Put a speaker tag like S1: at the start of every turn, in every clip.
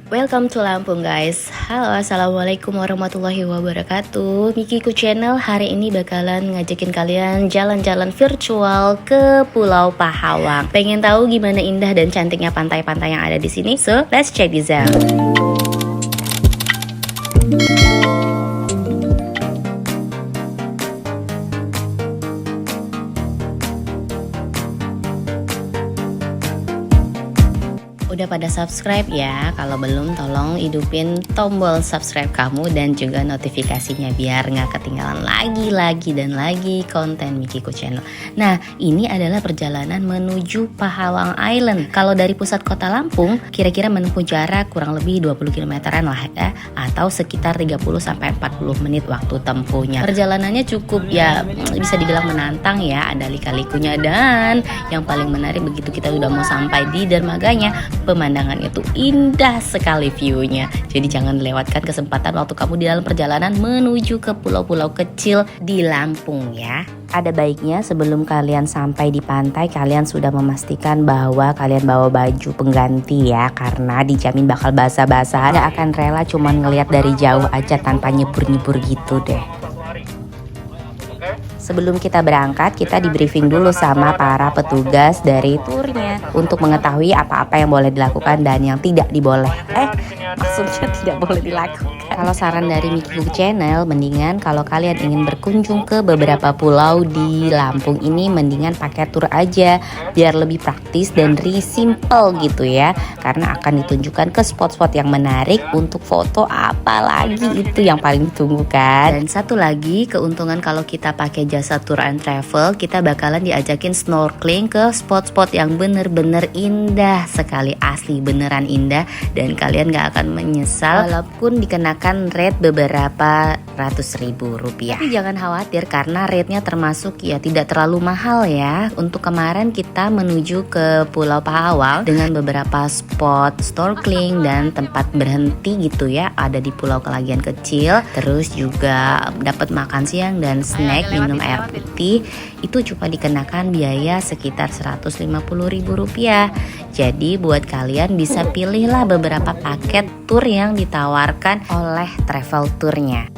S1: Welcome to Lampung guys. Halo, assalamualaikum warahmatullahi wabarakatuh. Mikiku Channel hari ini bakalan ngajakin kalian jalan-jalan virtual ke Pulau Pahawang. Pengen tahu gimana indah dan cantiknya pantai-pantai yang ada di sini? So, let's check this out. Udah pada subscribe ya? Kalau belum tolong hidupin tombol subscribe kamu dan juga notifikasinya biar nggak ketinggalan lagi konten Mikiku Channel. Nah, ini adalah perjalanan menuju Pahawang Island. Kalau dari pusat kota Lampung, kira-kira menempuh jarak kurang lebih 20 kilometeran lah ya, atau sekitar 30-40 menit waktu tempuhnya. Perjalanannya cukup ya bisa dibilang menantang ya, ada lika-likunya, dan yang paling menarik begitu kita udah mau sampai di dermaganya, pemandangan itu indah sekali view-nya. Jadi jangan lewatkan kesempatan waktu kamu di dalam perjalanan menuju ke pulau-pulau kecil di Lampung ya. Ada baiknya sebelum kalian sampai di pantai, kalian sudah memastikan bahwa kalian bawa baju pengganti ya, karena dijamin bakal basah-basah. Gak akan rela cuman ngelihat dari jauh aja tanpa nyebur-nyebur gitu deh. Sebelum kita berangkat, kita di briefing dulu sama para petugas dari turnya untuk mengetahui apa-apa yang boleh dilakukan dan yang tidak diboleh. Maksudnya tidak boleh dilakukan. Kalau saran dari Mikiku Channel, mendingan kalau kalian ingin berkunjung ke beberapa pulau di Lampung ini, mendingan pakai tur aja biar lebih praktis dan simple gitu ya. Karena akan ditunjukkan ke spot-spot yang menarik untuk foto, apalagi itu yang paling ditunggu kan. Dan satu lagi keuntungan kalau kita pakai jasa tour and travel, kita bakalan diajakin snorkeling ke spot-spot yang bener-bener indah sekali, asli beneran indah, dan kalian gak akan menyesal walaupun dikenakan rate beberapa ratus ribu rupiah. Tapi jangan khawatir karena rate-nya termasuk ya tidak terlalu mahal ya. Untuk kemarin kita menuju ke Pulau Pahawang dengan beberapa spot snorkeling dan tempat berhenti gitu ya, ada di pulau Kelagian kecil. Terus juga dapat makan siang dan snack, minum air putih. Itu cuma dikenakan biaya sekitar 150 ribu rupiah. Jadi buat kalian bisa pilihlah beberapa paket tour yang ditawarkan oleh travel tournya.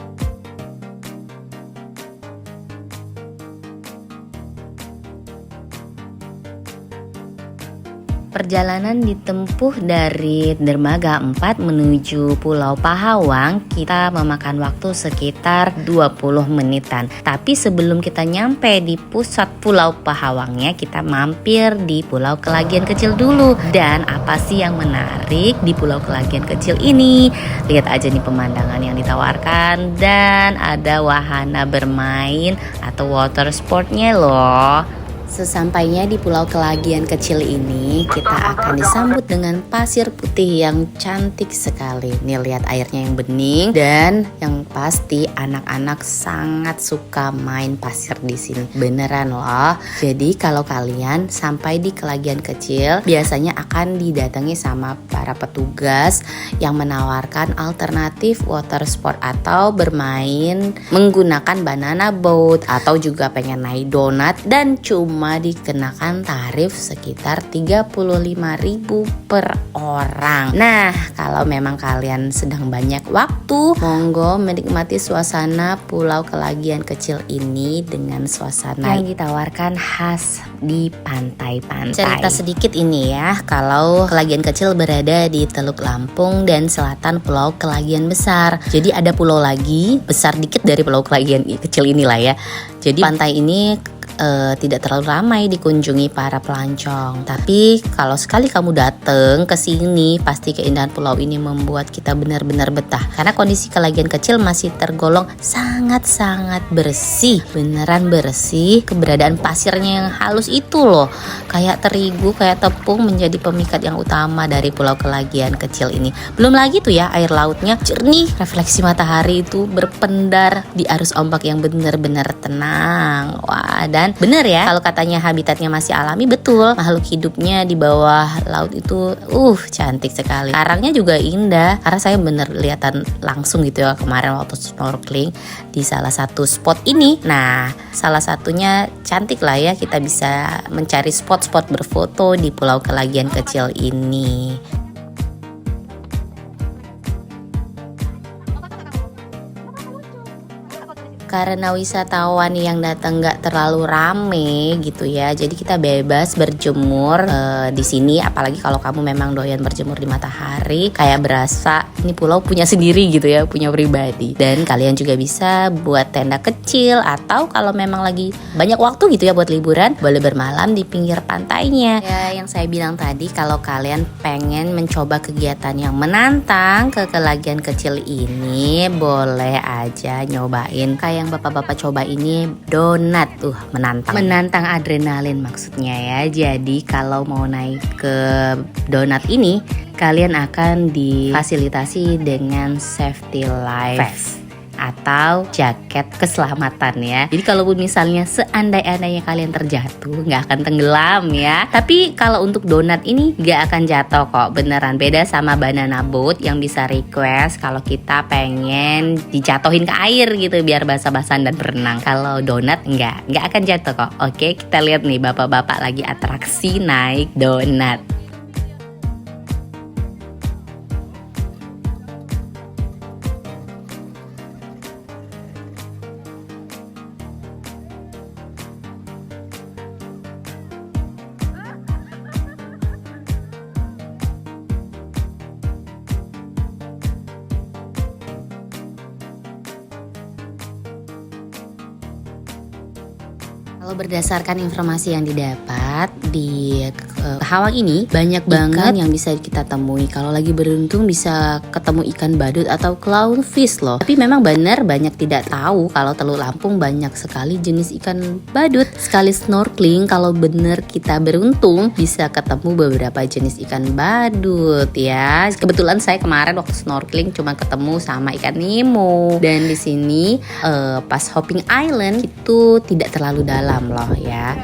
S1: Perjalanan ditempuh dari dermaga 4 menuju Pulau Pahawang, kita memakan waktu sekitar 20 menitan. Tapi sebelum kita nyampe di pusat Pulau Pahawangnya, kita mampir di Pulau Kelagian Kecil dulu. Dan apa sih yang menarik di Pulau Kelagian Kecil ini? Lihat aja nih pemandangan yang ditawarkan, dan ada wahana bermain atau water sportnya loh. Sesampainya di Pulau Kelagian Kecil ini, kita akan disambut dengan pasir putih yang cantik sekali. Nih lihat airnya yang bening, dan yang pasti anak-anak sangat suka main pasir di sini. Beneran loh. Jadi kalau kalian sampai di Kelagian Kecil, biasanya akan didatangi sama para petugas yang menawarkan alternatif water sport atau bermain menggunakan banana boat, atau juga pengen naik donat, dan cuma dikenakan tarif sekitar 35.000 per orang. Nah, kalau memang kalian sedang banyak waktu, monggo menikmati suasana Pulau Kelagian Kecil ini dengan suasana yang ditawarkan khas di pantai-pantai. Cerita sedikit ini ya, kalau Kelagian Kecil berada di Teluk Lampung dan selatan Pulau Kelagian Besar. Jadi ada pulau lagi besar dikit dari Pulau Kelagian Kecil inilah ya. Jadi pantai ini tidak terlalu ramai dikunjungi para pelancong. Tapi kalau sekali kamu datang ke sini, pasti keindahan pulau ini membuat kita benar-benar betah. Karena kondisi Kelagian Kecil masih tergolong sangat-sangat bersih, beneran bersih. Keberadaan pasirnya yang halus itu loh, kayak terigu, kayak tepung, menjadi pemikat yang utama dari Pulau Kelagian Kecil ini. Belum lagi tuh ya, air lautnya jernih, refleksi matahari itu berpendar di arus ombak yang benar-benar tenang. Wah, dan bener ya, kalau katanya habitatnya masih alami, betul. Makhluk hidupnya di bawah laut itu cantik sekali. Karangnya juga indah, karena saya bener lihatan langsung gitu ya kemarin waktu snorkeling di salah satu spot ini. Nah, salah satunya cantik lah ya, kita bisa mencari spot-spot berfoto di Pulau Kelagian Kecil ini. Karena wisatawan yang datang nggak terlalu rame gitu ya, jadi kita bebas berjemur di sini. Apalagi kalau kamu memang doyan berjemur di matahari, kayak berasa ini pulau punya sendiri gitu ya, punya pribadi. Dan kalian juga bisa buat tenda kecil, atau kalau memang lagi banyak waktu gitu ya buat liburan, boleh bermalam di pinggir pantainya. Ya, yang saya bilang tadi, kalau kalian pengen mencoba kegiatan yang menantang ke kelagian kecil ini, boleh aja nyobain kayak yang bapak-bapak coba ini, donat. Menantang adrenalin maksudnya ya. Jadi kalau mau naik ke donat ini, kalian akan difasilitasi dengan safety life vest atau jaket keselamatan ya. Jadi kalaupun misalnya seandai-andainya kalian terjatuh, nggak akan tenggelam ya. Tapi kalau untuk donat ini nggak akan jatuh kok, beneran. Beda sama banana boat yang bisa request kalau kita pengen dijatuhin ke air gitu biar basah-basahan dan berenang. Kalau donat nggak akan jatuh kok. Oke, kita lihat nih bapak-bapak lagi atraksi naik donat. Kalau berdasarkan informasi yang didapat di Pahawang ini, banyak banget yang bisa kita temui. Kalau lagi beruntung bisa ketemu ikan badut atau clownfish loh. Tapi memang benar banyak tidak tahu kalau Teluk Lampung banyak sekali jenis ikan badut. Sekali snorkeling, kalau benar kita beruntung bisa ketemu beberapa jenis ikan badut ya. Kebetulan saya kemarin waktu snorkeling cuma ketemu sama ikan Nemo. Dan di sini pas Hopping Island itu tidak terlalu dalam loh ya.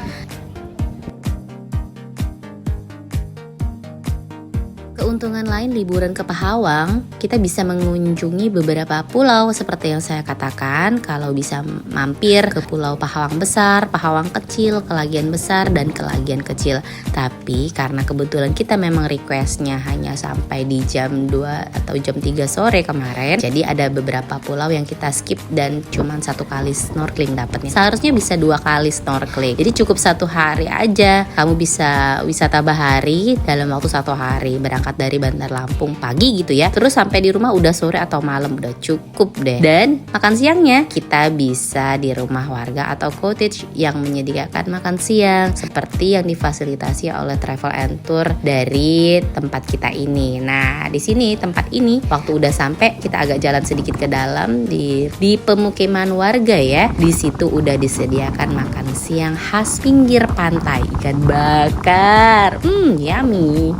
S1: Keuntungan lain liburan ke Pahawang, kita bisa mengunjungi beberapa pulau seperti yang saya katakan. Kalau bisa mampir ke Pulau Pahawang Besar, Pahawang Kecil, Kelagian Besar, dan Kelagian Kecil. Tapi karena kebetulan kita memang requestnya hanya sampai di jam 2 atau jam 3 sore kemarin, jadi ada beberapa pulau yang kita skip dan cuman 1 kali snorkeling dapatnya. Seharusnya bisa 2 kali snorkeling, jadi cukup 1 hari aja. Kamu bisa wisata bahari dalam waktu 1 hari, berangkat dari Bandar Lampung pagi gitu ya, terus sampai di rumah udah sore atau malam, udah cukup deh. Dan makan siangnya kita bisa di rumah warga atau cottage yang menyediakan makan siang seperti yang difasilitasi oleh Travel and Tour dari tempat kita ini. Nah, di sini tempat ini waktu udah sampai kita agak jalan sedikit ke dalam di pemukiman warga ya. Di situ udah disediakan makan siang khas pinggir pantai, ikan bakar. Yummy.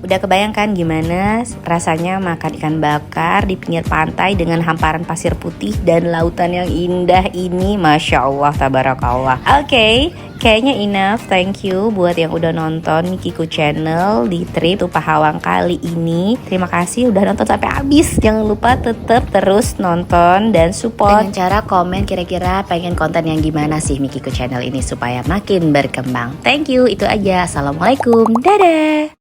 S1: Udah kebayangkan gimana rasanya makan ikan bakar di pinggir pantai dengan hamparan pasir putih dan lautan yang indah ini? Masya Allah, tabarakallah. Oke, kayaknya enough. Thank you buat yang udah nonton Mikiku Channel di trip to Pahawang kali ini. Terima kasih udah nonton sampai habis. Jangan lupa tetap terus nonton dan support dengan cara komen kira-kira pengen konten yang gimana sih Mikiku Channel ini supaya makin berkembang. Thank you, itu aja. Assalamualaikum, dadah.